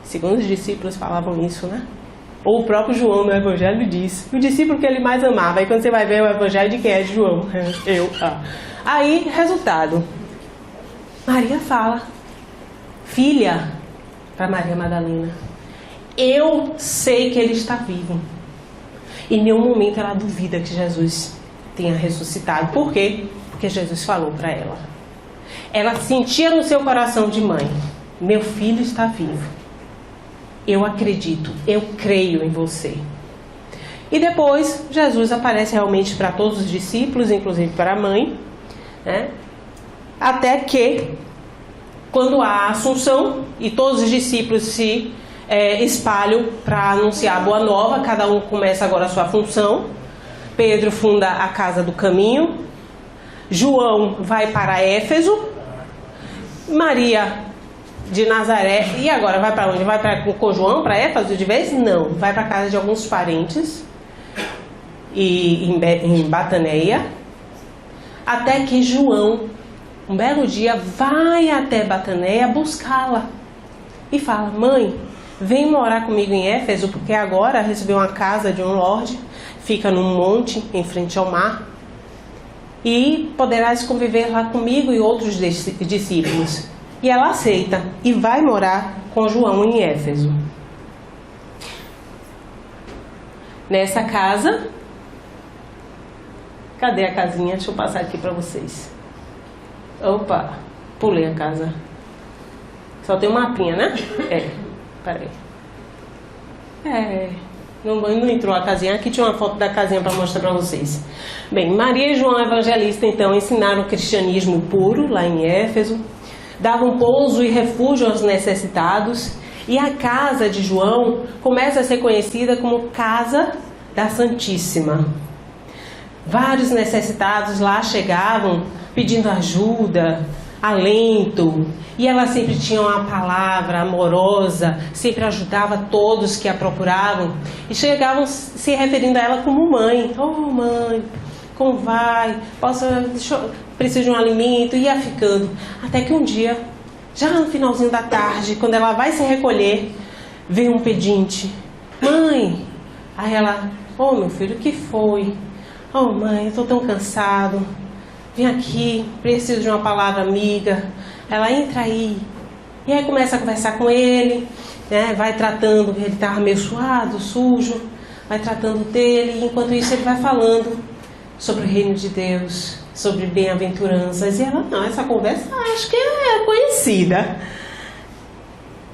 Segundo os discípulos falavam isso, né? Ou o próprio João no Evangelho diz, o discípulo que ele mais amava. Aí quando você vai ver o Evangelho, de quem é? De João. Aí, resultado. Maria fala, filha, para Maria Madalena, eu sei que ele está vivo. Em nenhum momento ela duvida que Jesus tenha ressuscitado. Por quê? Porque Jesus falou para ela. Ela sentia no seu coração de mãe, meu filho está vivo. Eu acredito, eu creio em você. E depois Jesus aparece realmente para todos os discípulos, inclusive para a mãe, né? Até que, quando há a Assunção e todos os discípulos se espalham para anunciar a boa nova, cada um começa agora a sua função. Pedro funda a Casa do Caminho, João vai para Éfeso, Maria de Nazaré, e agora vai para onde? Vai com João para Éfeso de vez? Não, vai para a casa de alguns parentes e em Bataneia, até que João, um belo dia, vai até Bataneia buscá-la e fala: mãe, vem morar comigo em Éfeso, porque agora recebeu uma casa de um lorde, fica num monte em frente ao mar, e poderás conviver lá comigo e outros discípulos. E ela aceita e vai morar com João em Éfeso. Nessa casa, cadê a casinha? Deixa eu passar aqui para vocês. Opa, pulei a casa. Só tem um mapinha, né? Peraí. Não entrou a casinha. Aqui tinha uma foto da casinha para mostrar para vocês. Bem, Maria e João Evangelista então ensinaram o cristianismo puro lá em Éfeso. Davam pouso e refúgio aos necessitados, e a casa de João começa a ser conhecida como Casa da Santíssima. Vários necessitados lá chegavam pedindo ajuda, alento, e ela sempre tinha uma palavra amorosa, sempre ajudava todos que a procuravam, e chegavam se referindo a ela como mãe. Oh mãe, como vai? Preciso de um alimento, e ia ficando. Até que um dia, já no finalzinho da tarde, quando ela vai se recolher, veio um pedinte. Mãe! Aí ela, oh meu filho, o que foi? Oh mãe, eu estou tão cansado. Vem aqui, preciso de uma palavra amiga. Ela entra aí. E aí começa a conversar com ele, né? Vai tratando, ele estava meio suado, sujo, vai tratando dele, e enquanto isso ele vai falando sobre o reino de Deus, sobre bem-aventuranças. E ela, não, essa conversa acho que é conhecida.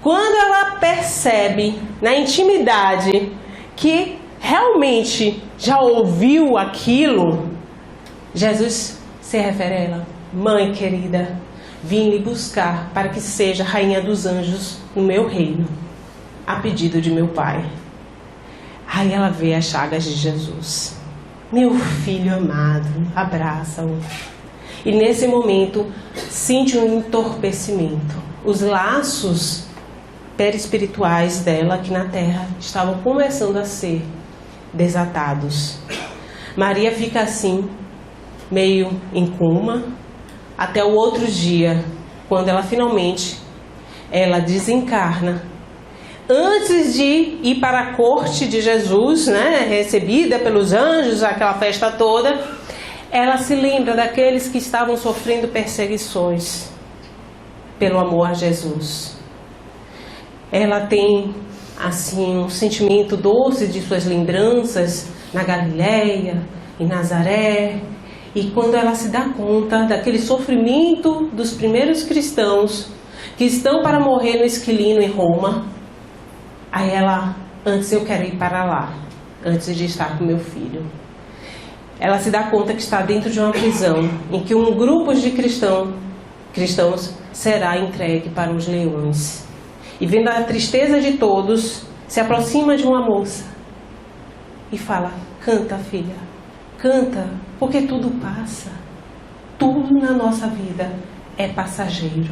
Quando ela percebe na intimidade que realmente já ouviu aquilo, Jesus se refere a ela: mãe querida, vim lhe buscar para que seja rainha dos anjos no meu reino, a pedido de meu Pai. Aí ela vê as chagas de Jesus. Meu filho amado, abraça-o. E nesse momento sente um entorpecimento. Os laços perispirituais dela aqui na terra estavam começando a ser desatados. Maria fica assim, meio em coma, até o outro dia, quando ela finalmente desencarna. Antes de ir para a corte de Jesus, recebida pelos anjos, aquela festa toda, ela se lembra daqueles que estavam sofrendo perseguições pelo amor a Jesus. Ela tem assim um sentimento doce de suas lembranças na Galileia, em Nazaré. E quando ela se dá conta daquele sofrimento dos primeiros cristãos que estão para morrer no Esquilino em Roma, aí ela: antes eu quero ir para lá, antes de estar com meu filho. Ela se dá conta que está dentro de uma prisão, em que um grupo de cristãos será entregue para os leões. E vendo a tristeza de todos, se aproxima de uma moça e fala: canta, filha, canta, porque tudo passa. Tudo na nossa vida é passageiro.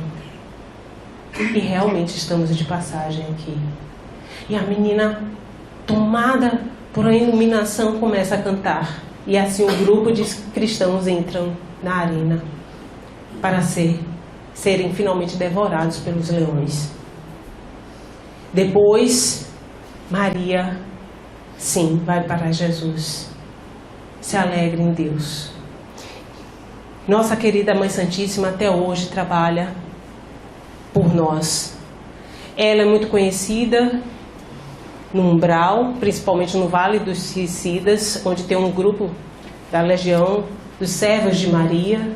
E realmente estamos de passagem aqui. E a menina, tomada por uma iluminação, começa a cantar. E assim o grupo de cristãos entram na arena para serem finalmente devorados pelos leões. Depois, Maria, sim, vai para Jesus. Se alegra em Deus. Nossa querida Mãe Santíssima até hoje trabalha por nós. Ela é muito conhecida no umbral, principalmente no Vale dos Suicidas, onde tem um grupo da Legião dos Servos de Maria,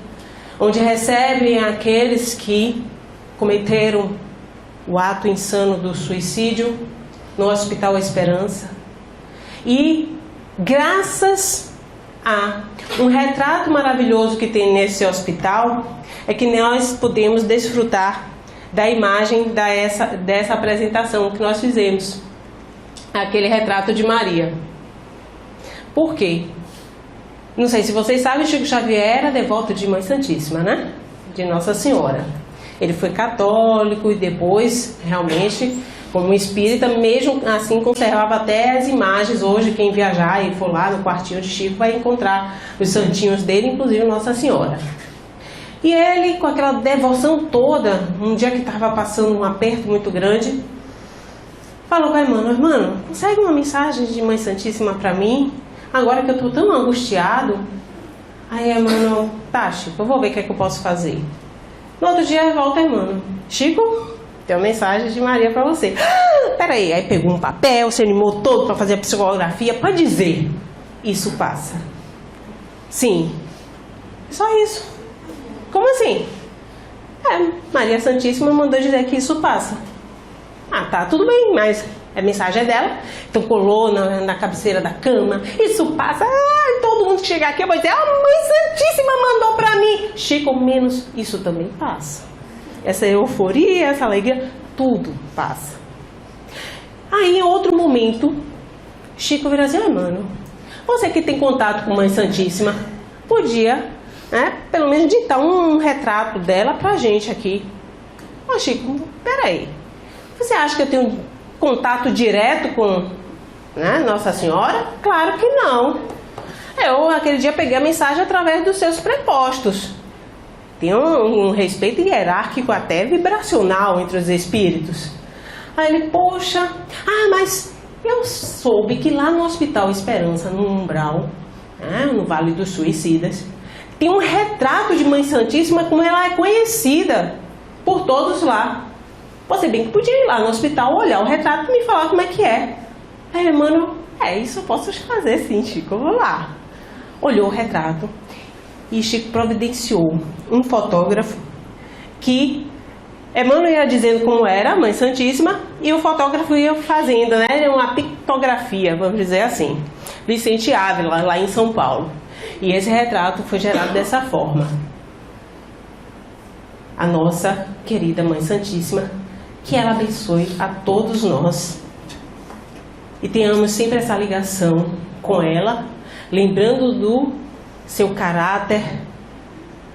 onde recebem aqueles que cometeram o ato insano do suicídio no Hospital Esperança. E graças a um retrato maravilhoso que tem nesse hospital, é que nós podemos desfrutar da imagem dessa apresentação que nós fizemos. Aquele retrato de Maria. Por quê? Não sei se vocês sabem, Chico Xavier era devoto de Mãe Santíssima, de Nossa Senhora. Ele foi católico e depois, realmente, como espírita, mesmo assim conservava até as imagens. Hoje, quem viajar e for lá no quartinho de Chico vai encontrar os santinhos dele, inclusive Nossa Senhora. E ele, com aquela devoção toda, um dia que estava passando um aperto muito grande, falou para a irmã: consegue uma mensagem de Mãe Santíssima para mim? Agora que eu estou tão angustiado. Aí a irmã: tá, Chico, eu vou ver o que é que eu posso fazer. No outro dia volta a irmã: Chico, tem uma mensagem de Maria para você. Peraí, aí pegou um papel, se animou todo para fazer a psicografia, para dizer: isso passa. Sim, só isso. Como assim? Maria Santíssima mandou dizer que isso passa. Tá, tudo bem, mas a mensagem é dela. Então colou na cabeceira da cama. Isso passa. Todo mundo que chegar aqui vai dizer: a Mãe Santíssima mandou pra mim. Chico, menos isso também passa. Essa euforia, essa alegria, tudo passa. Aí em outro momento, Chico virou assim: você que tem contato com Mãe Santíssima, podia, pelo menos ditar um retrato dela pra gente aqui. Chico, peraí. Você acha que eu tenho contato direto com Nossa Senhora? Claro que não. Eu, aquele dia, peguei a mensagem através dos seus prepostos. Tem um respeito hierárquico, até vibracional, entre os espíritos. Aí ele: poxa, mas eu soube que lá no Hospital Esperança, no umbral, no Vale dos Suicidas, tem um retrato de Mãe Santíssima, como ela é conhecida por todos lá. Você bem que podia ir lá no hospital, olhar o retrato e me falar como é que é. Aí, isso eu posso fazer sim, Chico, eu vou lá. Olhou o retrato e Chico providenciou um fotógrafo que Emmanuel ia dizendo como era a Mãe Santíssima e o fotógrafo ia fazendo, né, uma pictografia, vamos dizer assim. Vicente Ávila, lá em São Paulo. E esse retrato foi gerado dessa forma. A nossa querida Mãe Santíssima, que ela abençoe a todos nós. E tenhamos sempre essa ligação com ela, lembrando do seu caráter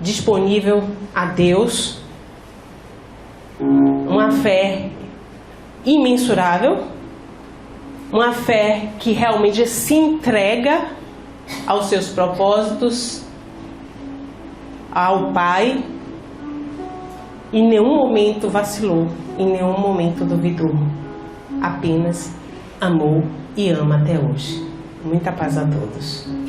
disponível a Deus, uma fé imensurável, uma fé que realmente se entrega aos seus propósitos, ao Pai, e em nenhum momento vacilou, em nenhum momento duvidou, apenas amou e ama até hoje. Muita paz a todos.